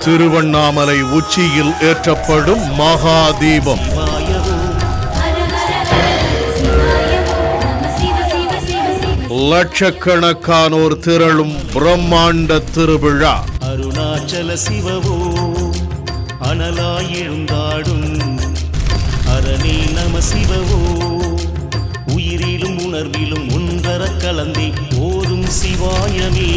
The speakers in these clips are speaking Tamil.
திருவண்ணாமலை உச்சியில் ஏற்றப்படும் மகாதீபம். லட்சக்கணக்கானோர் திரளும் பிரம்மாண்ட திருவிழா. அருணாச்சல சிவவோ அனலாய் எழுந்தாடும் அரணே நம சிவவோ உயிரிலும் உணர்விலும் ஒன்றர கலந்தே ஓதும் சிவாயமே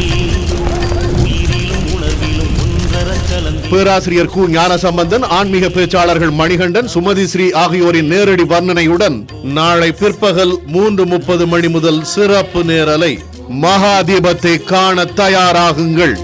உயிரிலும் உணர்விலும் ஒன்றர கலந்தே. பேராசிரியர் கு ஞானசம்பந்தன், ஆன்மீக பேச்சாளர்கள் மணிகண்டன், சுமதி ஸ்ரீ ஆகியோரின் நேரடி வர்ணனையுடன் நாளை பிற்பகல் 3:30 மணி முதல் சிறப்பு நேரலை. மகாதீபத்தை காண தயாராகுங்கள்.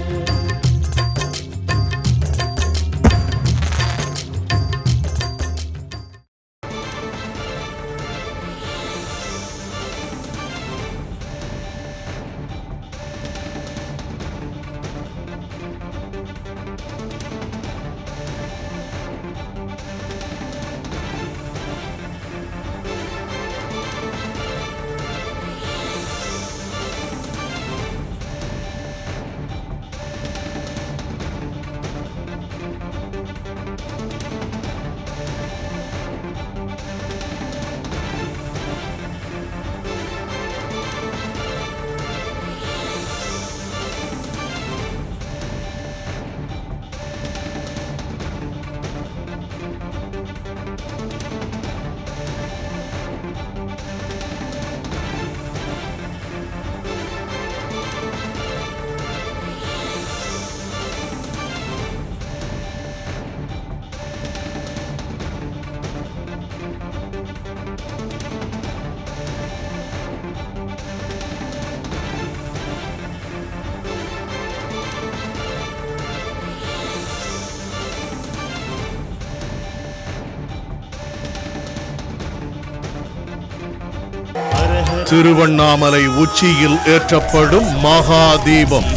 திருவண்ணாமலை உச்சியில் ஏற்றப்படும் மகாதீபம்.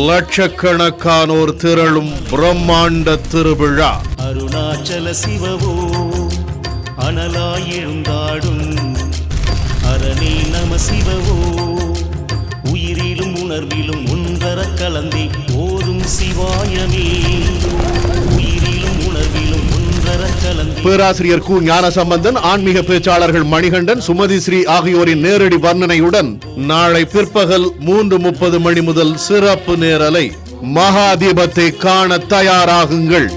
லட்சக்கணக்கானோர் திரளும் பிரம்மாண்ட திருவிழா. அருணாச்சல சிவவோ அனலாய் எழுந்தாடும் அரணே நம சிவவோ உயிரிலும் உணர்விலும் ஒன்றர கலந்தே ஓதும் சிவாயமே உயிரிலும் உணர்விலும் ஒன்றர கலந்தே. பேராசிரியர் கு ஞானசம்பந்தன், ஆன்மீக பேச்சாளர்கள் மணிகண்டன், சுமதி ஸ்ரீ ஆகியோரின் நேரடி வர்ணனையுடன் நாளை பிற்பகல் 3:30 மணி முதல் சிறப்பு நேரலை. மகாதீபத்தை காண தயாராகுங்கள்.